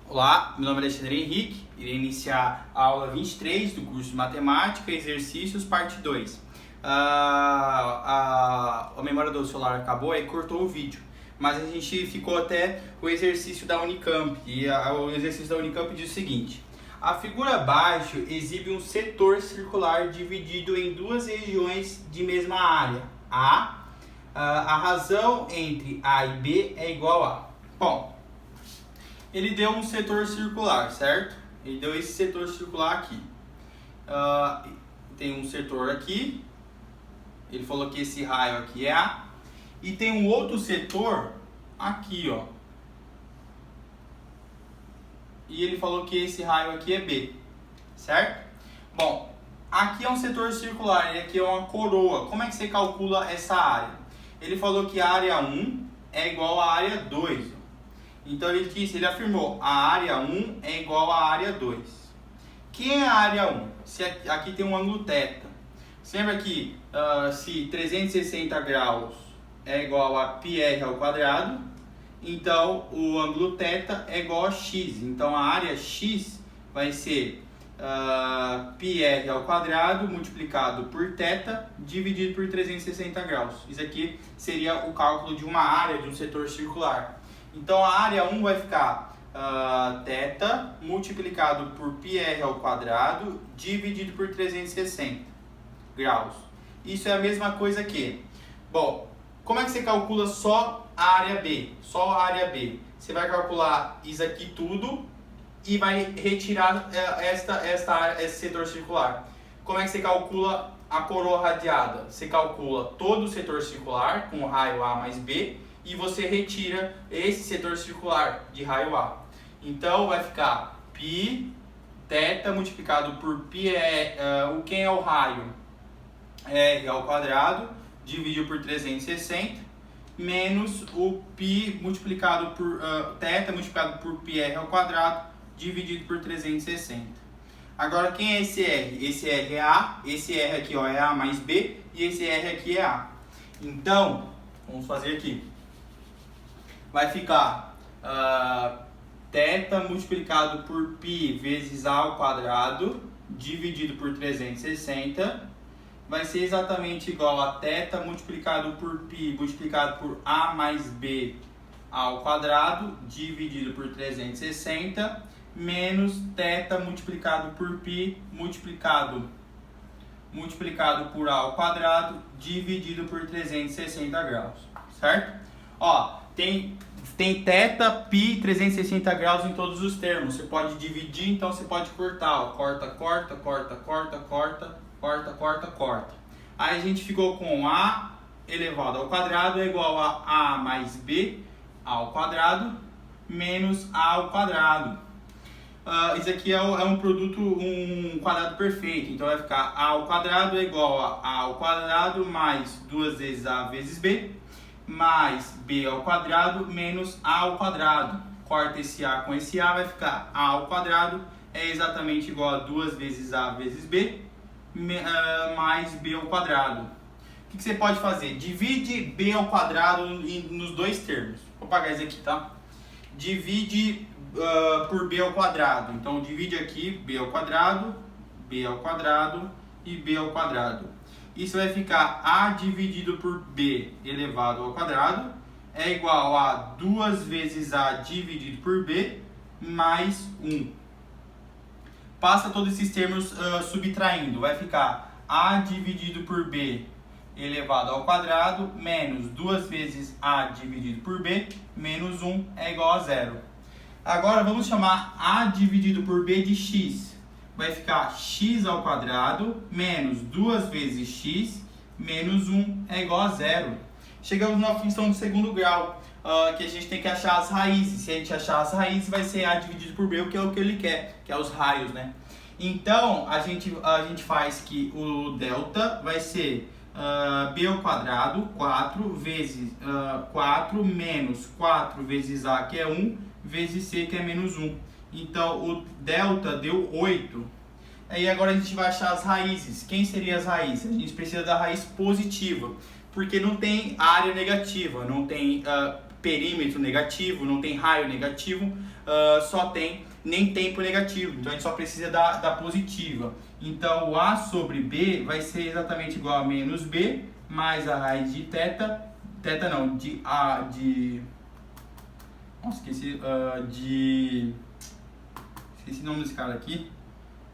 Olá, meu nome é Alexandre Henrique, irei iniciar a aula 23 do curso de Matemática, Exercícios, parte 2. A memória do celular acabou e cortou o vídeo, mas a gente ficou até o exercício da Unicamp, e o exercício da Unicamp diz o seguinte: a figura abaixo exibe um setor circular dividido em duas regiões de mesma área. A razão entre A e B é igual a... Bom, ele deu um setor circular, certo? Ele deu esse setor circular aqui. Tem um setor aqui. Ele falou que esse raio aqui é A. E tem um outro setor aqui, ó. E ele falou que esse raio aqui é B, certo? Bom, aqui é um setor circular e aqui é uma coroa. Como é que você calcula essa área? Ele falou que a área 1 é igual à área 2. Então ele afirmou a área 1 é igual à área 2. Quem é a área 1? Se aqui tem um ângulo θ. Você lembra que se 360 graus é igual a πr ao quadrado, então o ângulo θ é igual a x. Então a área x vai ser πr ao quadrado multiplicado por θ dividido por 360 graus. Isso aqui seria o cálculo de uma área de um setor circular. Então a área 1 vai ficar θ multiplicado por πr ao quadrado dividido por 360 graus. Isso é a mesma coisa que... Bom, como é que você calcula só a área B? Só a área B. Você vai calcular isso aqui tudo e vai retirar esse setor circular. Como é que você calcula a coroa radiada? Você calcula todo o setor circular com o raio A mais B e você retira esse setor circular de raio A. Então vai ficar π θ multiplicado por π quem é o raio? R ao quadrado dividido por 360 menos o π multiplicado por θ multiplicado por πr ao quadrado dividido por 360. Agora quem é esse R? Esse R é A, esse R aqui ó, é A mais B e esse R aqui é A. Então, vamos fazer aqui. Vai ficar θ multiplicado por π vezes A ao quadrado dividido por 360 vai ser exatamente igual a θ multiplicado por π multiplicado por A mais B ao quadrado dividido por 360 menos θ multiplicado por π multiplicado por A ao quadrado dividido por 360 graus, certo? Ó, tem θ, π, 360 graus em todos os termos. Você pode dividir, então você pode cortar. Ó. Corta, corta, corta, corta, corta, corta, corta, corta. Aí a gente ficou com A elevado ao quadrado é igual a A mais B ao quadrado menos A ao quadrado. Isso aqui é um produto, um quadrado perfeito. Então vai ficar A ao quadrado é igual a A ao quadrado mais 2 vezes A vezes B mais B ao quadrado menos A ao quadrado. Corta esse A com esse A, vai ficar A ao quadrado é exatamente igual a 2 vezes A vezes B mais B ao quadrado. O que você pode fazer? Divide B ao quadrado nos dois termos. Vou apagar isso aqui, tá? Divide por B ao quadrado. Então divide aqui B ao quadrado e B ao quadrado. Isso vai ficar A dividido por B elevado ao quadrado é igual a 2 vezes A dividido por B mais 1. Passa todos esses termos subtraindo. Vai ficar A dividido por B elevado ao quadrado menos 2 vezes A dividido por B menos 1 é igual a 0. Agora vamos chamar A dividido por B de x. Vai ficar x ao quadrado menos 2 vezes x menos 1 é igual a 0. Chegamos na função do segundo grau, que a gente tem que achar as raízes. Se a gente achar as raízes, vai ser A dividido por B, que é o que ele quer, que é os raios, né? Então, a gente faz que o delta vai ser B ao quadrado, 4 vezes 4 menos 4 vezes A, que é 1, vezes C, que é menos 1. Então, o delta deu 8. Aí agora a gente vai achar as raízes. Quem seriam as raízes? A gente precisa da raiz positiva, porque não tem área negativa, não tem perímetro negativo, não tem raio negativo, só tem nem tempo negativo, então a gente só precisa da positiva. Então o A sobre B vai ser exatamente igual a menos B mais a raiz de θ, nossa, esqueci o nome desse cara aqui,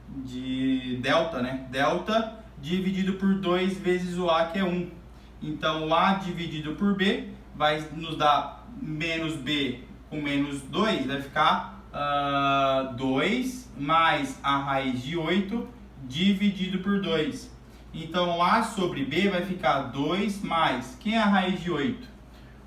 de delta, né? Delta dividido por 2 vezes o A, que é 1. Então o A dividido por B vai nos dar menos B com menos 2, vai ficar 2 mais a raiz de 8 dividido por 2. Então A sobre B vai ficar 2 mais, quem é a raiz de 8?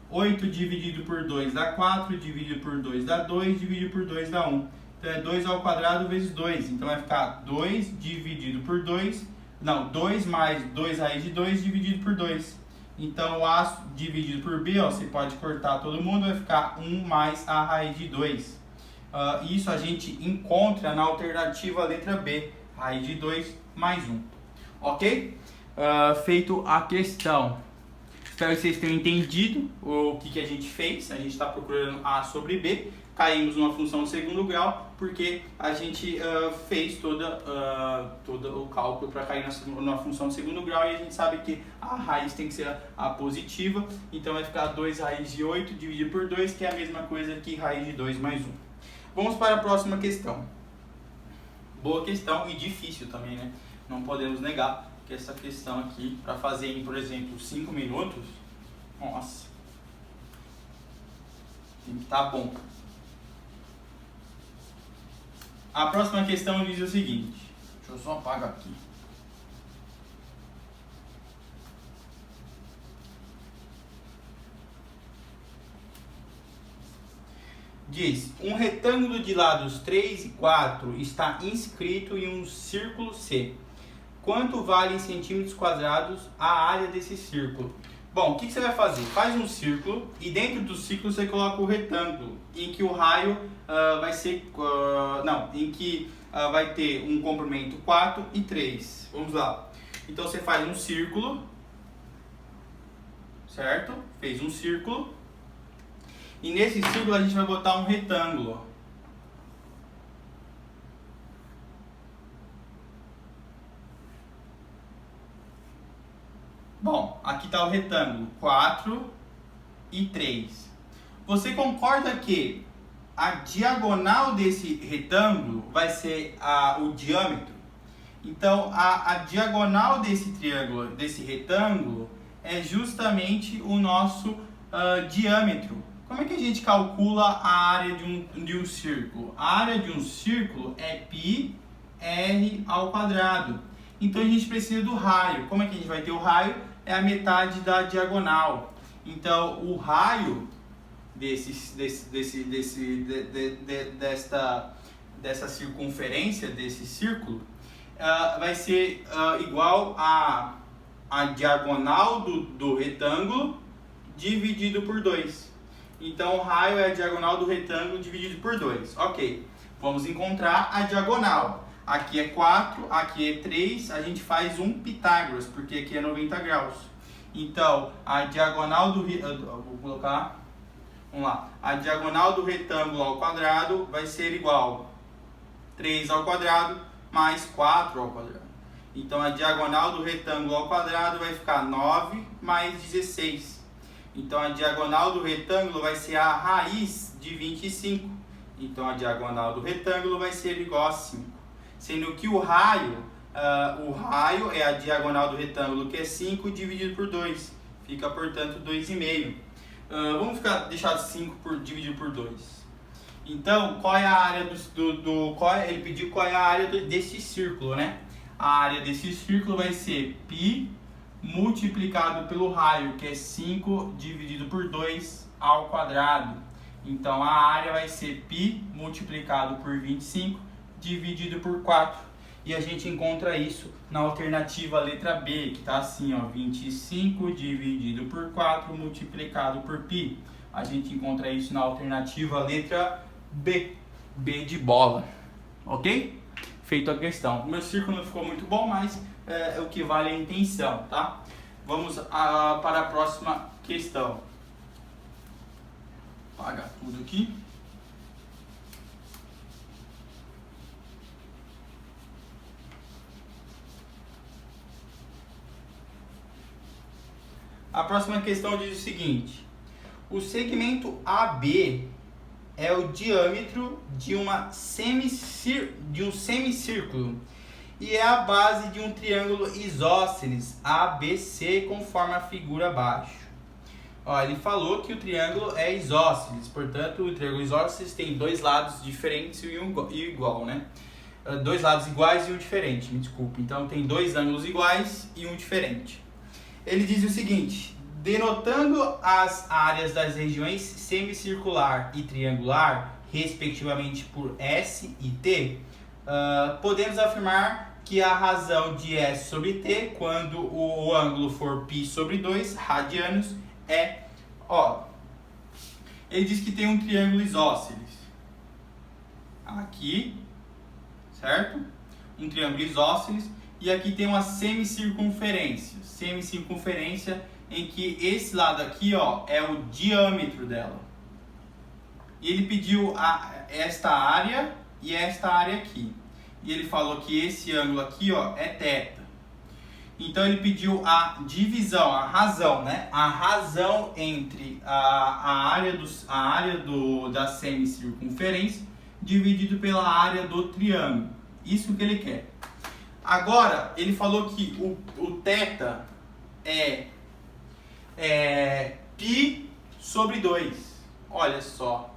8 dividido por 2 dá 4, dividido por 2 dá 2, dividido por 2 dá 1. Então é 2 ao quadrado vezes 2. Então vai ficar 2 dividido por 2, não, 2 mais 2 raiz de 2 dividido por 2. Então A dividido por B, ó, você pode cortar todo mundo, vai ficar 1 mais a raiz de 2. Isso a gente encontra na alternativa letra B, raiz de 2 mais 1. Ok? Feito a questão. Espero que vocês tenham entendido o que a gente fez. A gente está procurando A sobre B. Caímos numa função de segundo grau porque a gente fez todo o cálculo para cair numa função de segundo grau, e a gente sabe que a raiz tem que ser a positiva. Então vai ficar 2 raiz de 8 dividido por 2, que é a mesma coisa que raiz de 2 mais 1. Vamos para a próxima questão. Boa questão e difícil também, né? Não podemos negar que essa questão aqui, para fazer em, por exemplo, 5 minutos, nossa, tem que estar bom. A próxima questão diz o seguinte, deixa eu só apagar aqui. Diz, um retângulo de lados 3 e 4 está inscrito em um círculo C. Quanto vale em centímetros quadrados a área desse círculo? Bom, o que você vai fazer? Faz um círculo e dentro do círculo você coloca o retângulo, em que o raio vai ser... vai ter um comprimento 4 e 3. Vamos lá. Então você faz um círculo, certo? Fez um círculo. E nesse círculo a gente vai botar um retângulo. Bom, aqui está o retângulo 4 e 3. Você concorda que a diagonal desse retângulo vai ser o diâmetro? Então, a diagonal desse triângulo, desse retângulo, é justamente o nosso diâmetro. Como é que a gente calcula a área de um círculo? A área de um círculo é πr ao quadrado. Então a gente precisa do raio. Como é que a gente vai ter o raio? É a metade da diagonal. Então o raio dessa circunferência desse círculo vai ser igual a diagonal do retângulo dividido por 2. Então o raio é a diagonal do retângulo dividido por 2. Ok, vamos encontrar a diagonal. Aqui é 4, aqui é 3, a gente faz um Pitágoras, porque aqui é 90 graus. Então, a diagonal do... vou colocar... Vamos lá. A diagonal do retângulo ao quadrado vai ser igual a 3 ao quadrado mais 4 ao quadrado. Então, a diagonal do retângulo ao quadrado vai ficar 9 mais 16. Então, a diagonal do retângulo vai ser a raiz de 25. Então, a diagonal do retângulo vai ser igual a 5. Sendo que o raio é a diagonal do retângulo, que é 5, dividido por 2. Fica, portanto, 2,5. Vamos deixar 5 dividido por 2. Então, qual é a área ele pediu qual é a área desse círculo, né? A área desse círculo vai ser π multiplicado pelo raio, que é 5 dividido por 2 ao quadrado. Então, a área vai ser π multiplicado por 25 dividido por 4. E a gente encontra isso na alternativa letra B, que está assim, ó, 25 dividido por 4 multiplicado por π. A gente encontra isso na alternativa letra B, B de bola. Ok? Feito a questão. O meu círculo não ficou muito bom, mas o que vale é a intenção, tá? Vamos para a próxima questão. Apagar tudo aqui. A próxima questão diz o seguinte: o segmento AB é o diâmetro de um semicírculo e é a base de um triângulo isósceles ABC, conforme a figura abaixo. Ó, ele falou que o triângulo é isósceles, portanto, o triângulo isósceles tem dois lados diferentes e um igual, né? Dois lados iguais e um diferente, me desculpe. Então, tem dois ângulos iguais e um diferente. Ele diz o seguinte: denotando as áreas das regiões semicircular e triangular, respectivamente por S e T, podemos afirmar que a razão de S sobre T, quando o ângulo for π sobre 2 radianos, é, ó, ele diz que tem um triângulo isósceles aqui, certo? Um triângulo isósceles, e aqui tem uma semicircunferência em que esse lado aqui, ó, é o diâmetro dela. E ele pediu esta área e esta área aqui. E ele falou que esse ângulo aqui, ó, é θ. Então ele pediu a divisão, a razão, né? A razão entre a área da semicircunferência dividido pela área do triângulo. Isso que ele quer. Agora, ele falou que o θ é π sobre 2. Olha só.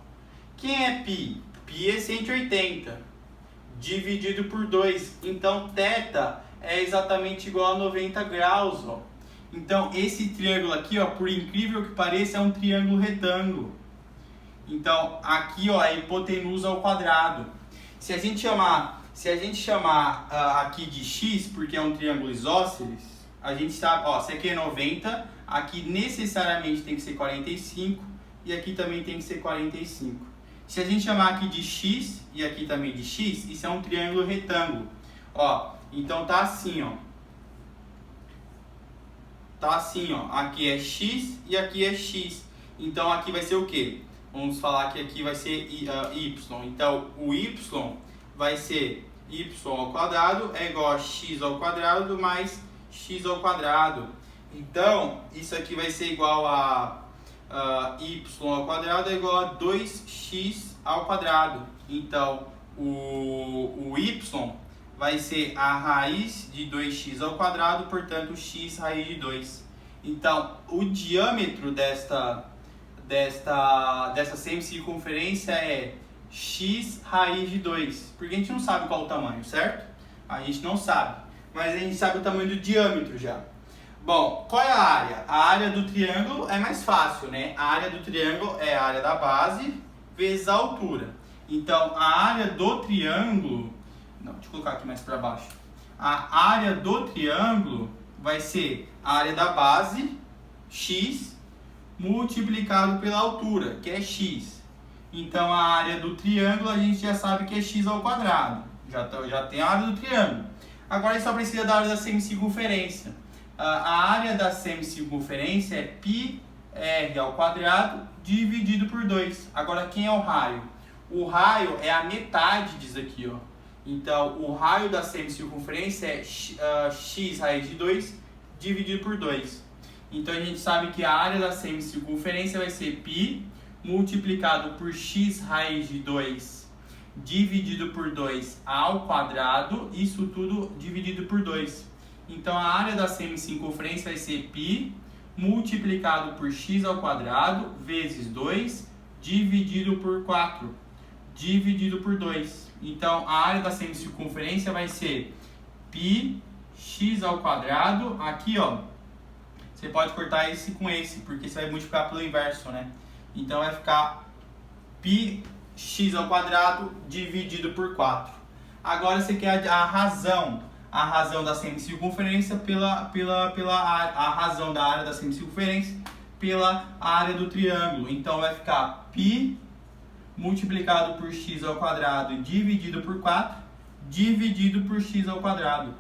Quem é π? Π é 180 dividido por 2. Então, θ é exatamente igual a 90 graus. Ó. Então, esse triângulo aqui, ó, por incrível que pareça, é um triângulo retângulo. Então, aqui, ó, é a hipotenusa ao quadrado. Se a gente chamar aqui de x, porque é um triângulo isósceles, a gente sabe, ó, se aqui é 90, aqui necessariamente tem que ser 45 e aqui também tem que ser 45. Se a gente chamar aqui de x e aqui também de x, isso é um triângulo retângulo. Ó, então tá assim, ó. Tá assim, ó. Aqui é x e aqui é x. Então aqui vai ser o quê? Vamos falar que aqui vai ser y. Então o y vai ser y ao quadrado é igual a x ao quadrado mais x ao quadrado. Então isso aqui vai ser igual a y ao quadrado é igual a 2x ao quadrado. Então o y vai ser a raiz de 2x ao quadrado, portanto x raiz de 2. Então o diâmetro desta semicircunferência é x raiz de 2, porque a gente não sabe qual o tamanho, certo? A gente não sabe, mas a gente sabe o tamanho do diâmetro já. Bom, qual é a área? A área do triângulo é mais fácil, né? A área do triângulo é a área da base vezes a altura. Então, a área do triângulo... Não, deixa eu colocar aqui mais para baixo. A área do triângulo vai ser a área da base, x, multiplicado pela altura, que é x. Então, a área do triângulo a gente já sabe que é x ao quadrado. Já tem a área do triângulo. Agora, a gente só precisa da área da semicircunferência. A área da semicircunferência é πr ao quadrado dividido por 2. Agora, quem é o raio? O raio é a metade disso aqui, ó. Então, o raio da semicircunferência é x raiz de 2 dividido por 2. Então, a gente sabe que a área da semicircunferência vai ser π multiplicado por x raiz de 2 dividido por 2 ao quadrado, isso tudo dividido por 2. Então, a área da semicircunferência vai ser π multiplicado por x ao quadrado vezes 2 dividido por 4 dividido por 2. Então, a área da semicircunferência vai ser π x ao quadrado. Aqui, ó, você pode cortar esse com esse, porque você vai multiplicar pelo inverso, né? Então, vai ficar π x ao quadrado dividido por 4. Agora, você quer a razão da semicircunferência a razão da área da semicircunferência pela área do triângulo. Então, vai ficar π multiplicado por x ao quadrado dividido por 4 dividido por x ao quadrado.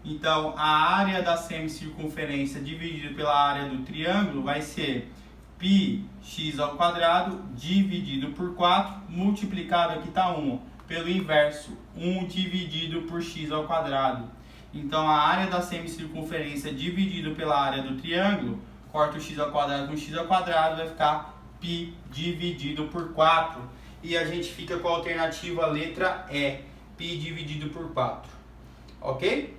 Então, a área da semicircunferência dividido pela área do triângulo vai ser π πx ao quadrado dividido por 4, multiplicado, aqui está 1, pelo inverso, 1 dividido por x ao quadrado. Então, a área da semicircunferência dividido pela área do triângulo, corta o x ao quadrado com x ao quadrado, vai ficar π dividido por 4. E a gente fica com a alternativa letra E, π dividido por 4. Ok?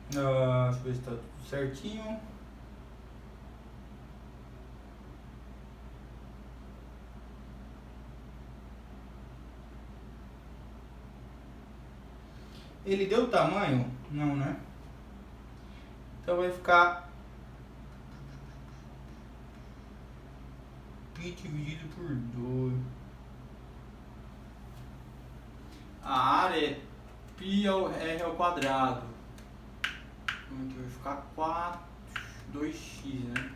Deixa eu ver se está tudo certinho. Ele deu o tamanho? Não, né? Então vai ficar π dividido por 2. A área é π ao r ao quadrado. Então vai ficar 4, 2x, né?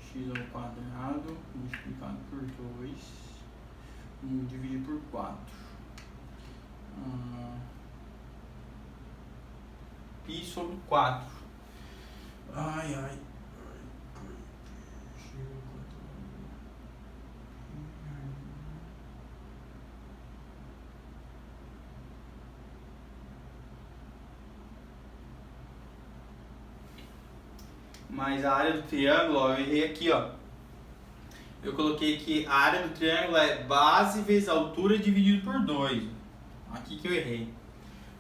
X ao quadrado multiplicado por 2 dividido por 4. Π sobre 4. Ai. Mas a área do triângulo, ó, eu errei aqui, ó. Eu coloquei que a área do triângulo é base vezes altura dividido por 2. Aqui que eu errei.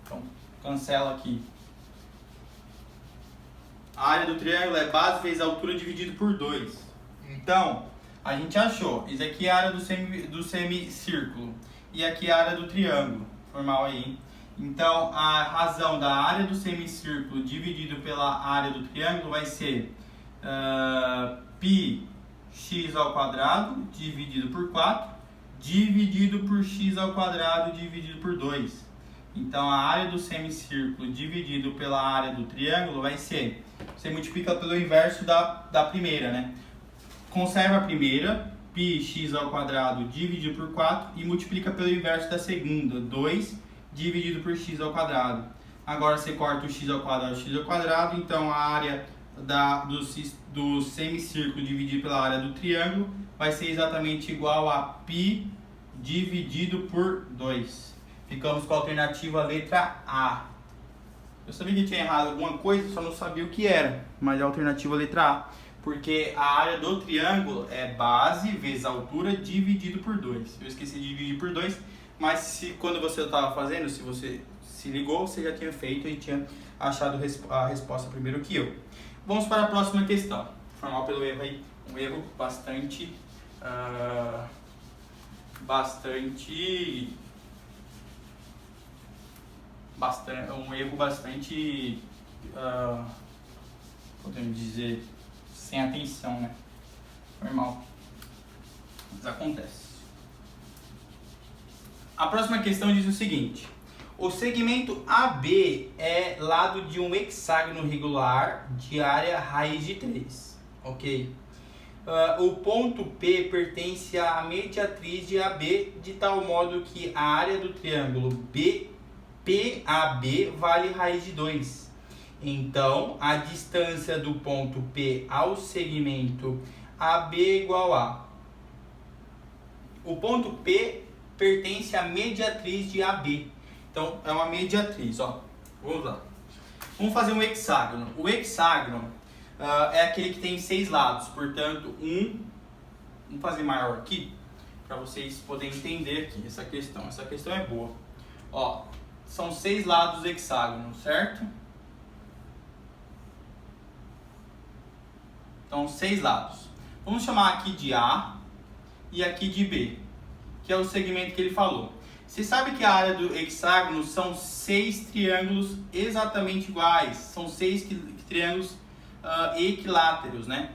Então, cancela aqui. A área do triângulo é base vezes altura dividido por 2. Então, a gente achou. Isso aqui é a área do semicírculo. E aqui é a área do triângulo. Formal aí, hein? Então, a razão da área do semicírculo dividido pela área do triângulo vai ser πx ao quadrado dividido por 4 dividido por x ao quadrado dividido por 2. Então, a área do semicírculo dividido pela área do triângulo vai ser... Você multiplica pelo inverso da primeira, né? Conserva a primeira, πx ao quadrado dividido por 4 e multiplica pelo inverso da segunda, 2 dividido por x ao quadrado. Agora você corta o x ao quadrado, então a área do semicírculo dividido pela área do triângulo vai ser exatamente igual a π dividido por 2. Ficamos com a alternativa letra A. Eu sabia que tinha errado alguma coisa, só não sabia o que era, mas é a alternativa letra A. Porque a área do triângulo é base vezes altura dividido por 2. Eu esqueci de dividir por 2, mas quando você estava fazendo, se você se ligou, você já tinha feito e tinha achado a resposta primeiro que eu. Vamos para a próxima questão. Formal pelo erro aí, um erro bastante podemos dizer, sem atenção, né? Normal. Mas acontece. A próxima questão diz o seguinte: o segmento AB é lado de um hexágono regular de área raiz de 3. Ok? O ponto P pertence à mediatriz de AB de tal modo que a área do triângulo PAB vale raiz de 2. Então, a distância do ponto P ao segmento AB é igual a... O ponto P pertence à mediatriz de AB. Então, é uma mediatriz, ó. Vamos lá. Vamos fazer um hexágono. O hexágono é aquele que tem 6 lados. Portanto, vamos fazer maior aqui, para vocês poderem entender aqui essa questão. Essa questão é boa. Ó, são 6 lados do hexágono, certo? Então, 6 lados. Vamos chamar aqui de A e aqui de B, que é o segmento que ele falou. Você sabe que a área do hexágono são 6 triângulos exatamente iguais. São 6 triângulos equiláteros, né?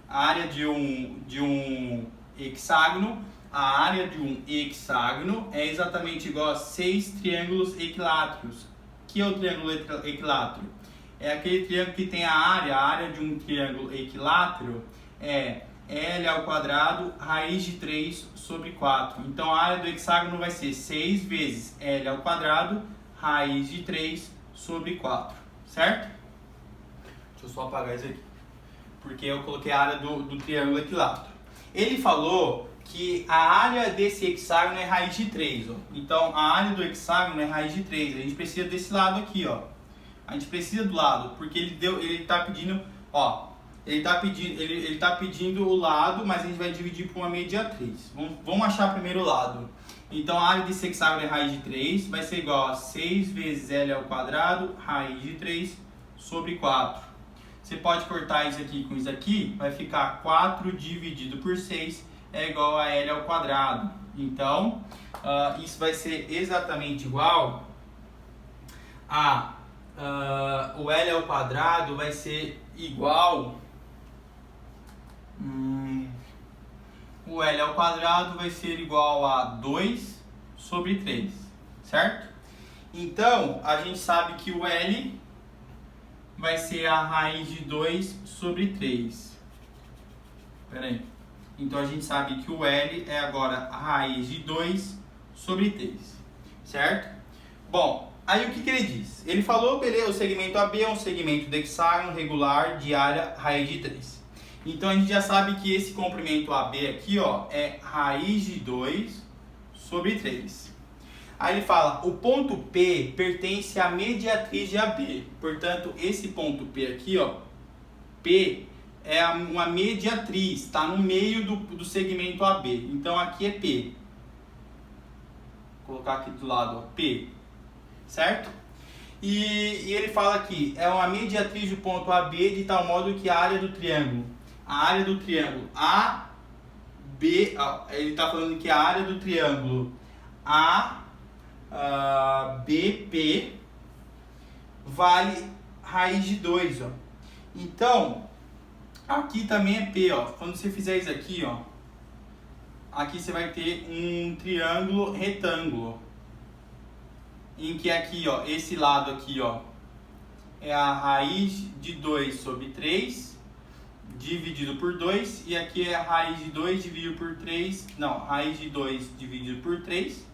A área de um hexágono, a área de um hexágono é exatamente igual a 6 triângulos equiláteros. Que é o triângulo equilátero? É aquele triângulo que tem a área de um triângulo equilátero é L ao quadrado raiz de 3 sobre 4. Então a área do hexágono vai ser 6 vezes L ao quadrado raiz de 3 sobre 4. Certo? Deixa eu só apagar isso aqui. porque eu coloquei a área do triângulo equilátero. Ele falou que a área desse hexágono é raiz de 3, ó. Então, a área do hexágono é raiz de 3. A gente precisa desse lado aqui, ó. A gente precisa do lado, porque ele tá pedindo, ó, ele tá pedindo o lado, mas a gente vai dividir por uma mediatriz. Vamos achar primeiro o lado. Então, a área desse hexágono é raiz de 3, vai ser igual a 6 vezes L ao quadrado, raiz de 3, sobre 4. Você pode cortar isso aqui com isso aqui, vai ficar 4 dividido por 6 é igual a L ao quadrado. Então, isso vai ser exatamente igual a... o L ao quadrado vai ser igual... o L ao quadrado vai ser igual a 2 sobre 3, certo? Então, a gente sabe que o L vai ser a raiz de 2 sobre 3. Espera aí. Então, a gente sabe que o L é agora a raiz de 2 sobre 3, certo? Bom, aí o que ele diz? Ele falou, beleza, o segmento AB é um segmento do hexágono regular de área raiz de 3. Então, a gente já sabe que esse comprimento AB aqui, ó, é raiz de 2 sobre 3. Aí ele fala, o ponto P pertence à mediatriz de AB. Portanto, esse ponto P aqui, ó, P é uma mediatriz, está no meio do segmento AB. Então, aqui é P. Vou colocar aqui do lado, ó, P. Certo? E ele fala aqui, é uma mediatriz do ponto AB de tal modo que a área do triângulo AB, ele está falando que a área do triângulo BP vale raiz de 2, ó. Então, aqui também é P, ó. Quando você fizer isso aqui, ó, aqui você vai ter um triângulo retângulo, em que aqui, ó, esse lado aqui, ó, é a raiz de 2 sobre 3 dividido por 2, e aqui é a raiz de 2 dividido por 3, não, raiz de 2 dividido por 3,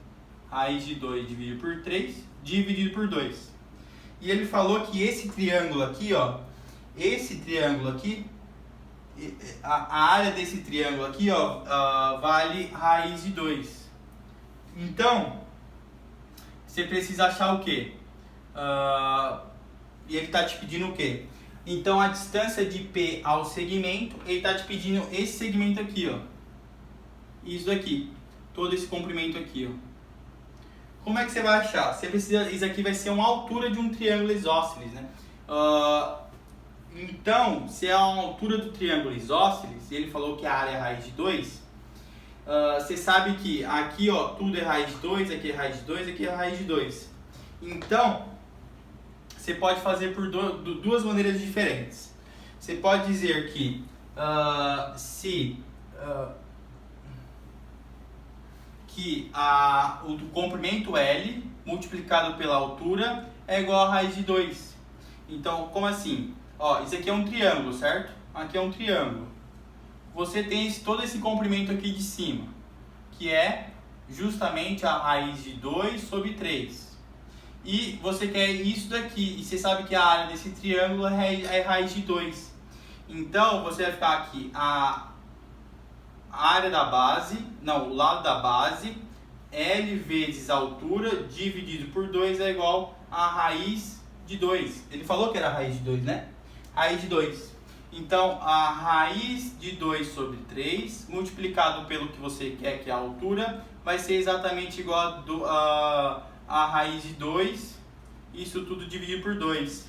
raiz de 2 dividido por 3, dividido por 2. E ele falou que esse triângulo aqui, ó, esse triângulo aqui, a área desse triângulo aqui, ó, vale raiz de 2. Então, você precisa achar o quê? E ele está te pedindo o quê? Então, a distância de P ao segmento, ele está te pedindo esse segmento aqui, ó. Isso daqui. Todo esse comprimento aqui, ó. Como é que você vai achar? Você precisa, isso aqui vai ser uma altura de um triângulo isósceles, né? Então, se é a altura do triângulo isósceles, ele falou que a área é raiz de 2, você sabe que aqui, ó, tudo é raiz de 2, aqui é raiz de 2, aqui é raiz de 2. Então, você pode fazer por duas maneiras diferentes. Você pode dizer que o comprimento L multiplicado pela altura é igual a raiz de 2. Então, como assim? Ó, isso aqui é um triângulo, certo? Aqui é um triângulo. Você tem todo esse comprimento aqui de cima, que é justamente a raiz de 2 sobre 3. E você quer isso daqui, e você sabe que a área desse triângulo é raiz de 2. Então, você vai ficar aqui, a área da base, não, o lado da base, L vezes a altura, dividido por 2 é igual a raiz de 2. Ele falou que era raiz de 2, né? Raiz de 2. Então, a raiz de 2 sobre 3, multiplicado pelo que você quer, que é a altura, vai ser exatamente igual a raiz de 2, isso tudo dividido por 2.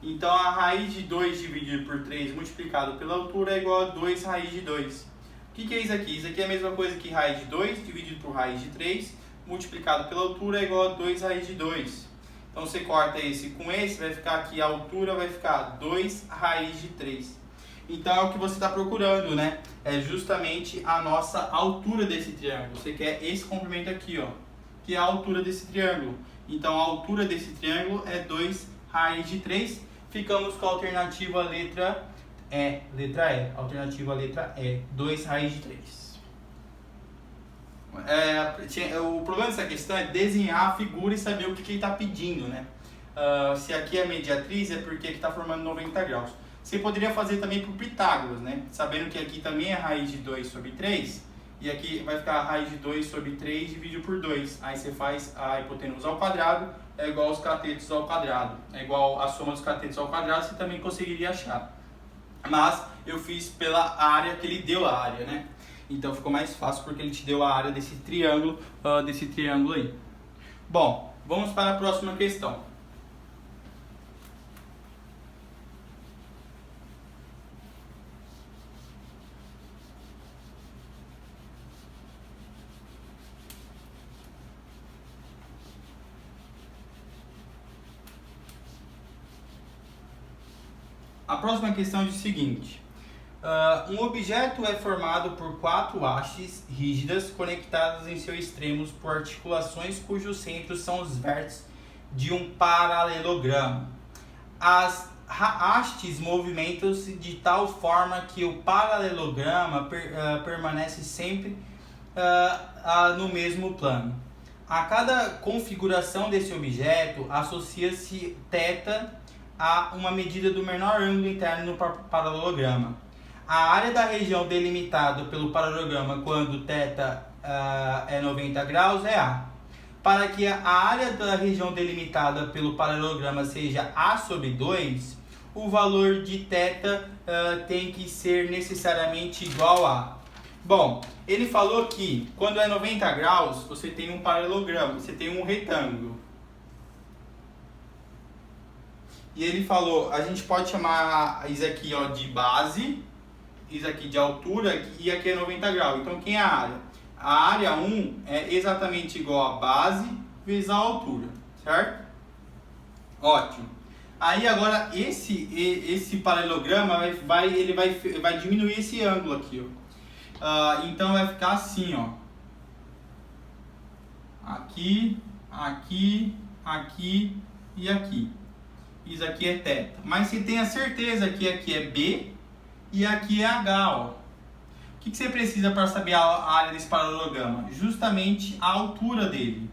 Então, a raiz de 2 dividido por 3 multiplicado pela altura é igual a 2 raiz de 2. O que é isso aqui? Isso aqui é a mesma coisa que raiz de 2 dividido por raiz de 3 multiplicado pela altura é igual a 2 raiz de 2. Então, você corta esse com esse, vai ficar aqui, a altura vai ficar 2 raiz de 3. Então, é o que você está procurando, né? É justamente a nossa altura desse triângulo. Você quer esse comprimento aqui, ó, que é a altura desse triângulo. Então, a altura desse triângulo é 2 raiz de 3. Ficamos com a alternativa letra E. Letra E. Alternativa letra E. 2 raiz de 3. O problema dessa questão é desenhar a figura e saber o que ele está pedindo, né? Se aqui é mediatriz, é porque está formando 90 graus. Você poderia fazer também por Pitágoras, né? Sabendo que aqui também é raiz de 2 sobre 3, e aqui vai ficar a raiz de 2 sobre 3 dividido por 2. Aí você faz a hipotenusa ao quadrado, é igual aos catetos ao quadrado. É igual a soma dos catetos ao quadrado, você também conseguiria achar. Mas eu fiz pela área que ele deu a área, né? Então ficou mais fácil porque ele te deu a área desse triângulo aí. Bom, vamos para a próxima questão. A próxima questão diz o seguinte: um objeto é formado por 4 hastes rígidas conectadas em seus extremos por articulações cujos centros são os vértices de um paralelogramo. As hastes movimentam-se de tal forma que o paralelograma permanece sempre no mesmo plano. A cada configuração desse objeto associa-se θ a uma medida do menor ângulo interno no paralelograma. A área da região delimitada pelo paralelograma quando θ é 90 graus é A. Para que a área da região delimitada pelo paralelograma seja A sobre 2, o valor de θ tem que ser necessariamente igual a... Bom, ele falou que quando é 90 graus, você tem um paralelograma, você tem um retângulo. E ele falou, a gente pode chamar isso aqui ó, de base, isso aqui de altura, e aqui é 90 graus. Então, quem é a área? A área 1 é exatamente igual a base vezes a altura, certo? Ótimo. Aí, agora, esse paralelograma ele vai diminuir esse ângulo aqui, ó. Então, vai ficar assim, ó. Aqui, aqui, aqui e aqui. Isso aqui é θ. Mas você tenha certeza que aqui é B e aqui é H, ó. O que você precisa para saber a área desse paralelograma? Justamente a altura dele,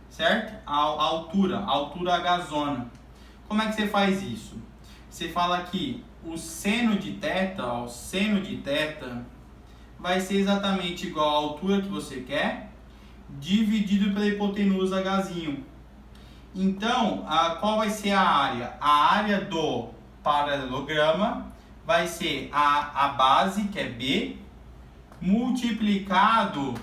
certo? A altura H zona. Como é que você faz isso? Você fala que o seno de θ, ó, o seno de θ vai ser exatamente igual à altura que você quer, dividido pela hipotenusa Hzinho. Então, qual vai ser a área? A área do paralelograma vai ser a base, que é B, multiplicado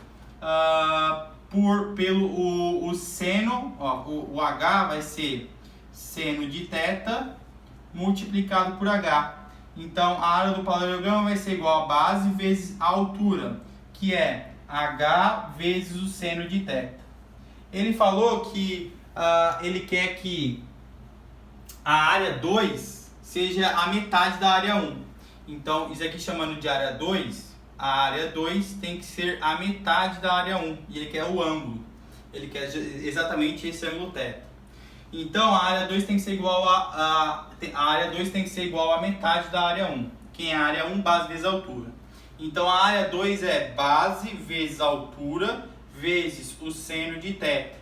pelo o seno, ó, o H vai ser seno de θ multiplicado por H. Então, a área do paralelograma vai ser igual a base vezes a altura, que é H vezes o seno de θ. Ele falou que ele quer que a área 2 seja a metade da área 1. Então, isso aqui chamando de área 2, a área 2 tem que ser a metade da área 1. E ele quer o ângulo. Ele quer exatamente esse ângulo θ. Então, a área 2 tem que ser igual a área 2 tem que ser igual a metade da área 1. Quem é a área 1? Base vezes altura. Então, a área 2 é base vezes altura vezes o seno de θ.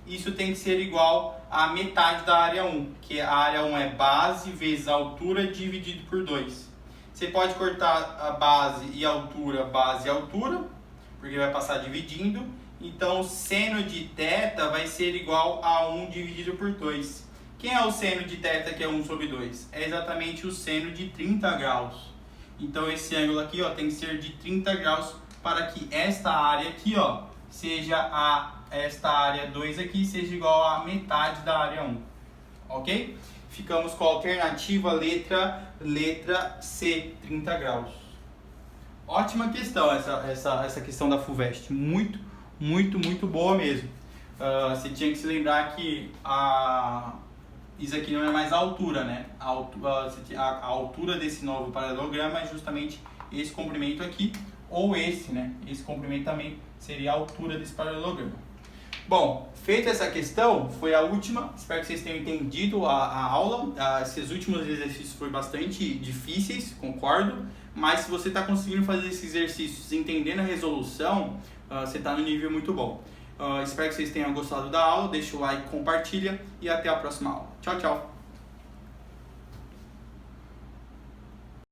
Isso tem que ser igual a metade da área 1, que a área 1 é base vezes altura dividido por 2. Você pode cortar a base e altura, porque vai passar dividindo. Então, o seno de θ vai ser igual a 1 dividido por 2. Quem é o seno de θ que é 1 sobre 2? É exatamente o seno de 30 graus. Então, esse ângulo aqui ó, tem que ser de 30 graus para que esta área aqui ó, seja esta área 2 aqui seja igual a metade da área 1, ok? Ficamos com a alternativa letra C, 30 graus. Ótima questão essa questão da FUVEST, muito boa mesmo. Você tinha que se lembrar que isso aqui não é mais a altura, né? A altura desse novo paralelograma é justamente esse comprimento aqui, ou esse, né? Esse comprimento também seria a altura desse paralelograma. Bom, feita essa questão, foi a última. Espero que vocês tenham entendido a aula. Esses últimos exercícios foram bastante difíceis, concordo. Mas se você está conseguindo fazer esses exercícios entendendo a resolução, você está no nível muito bom. Espero que vocês tenham gostado da aula. Deixa o like, compartilha e até a próxima aula. Tchau, tchau!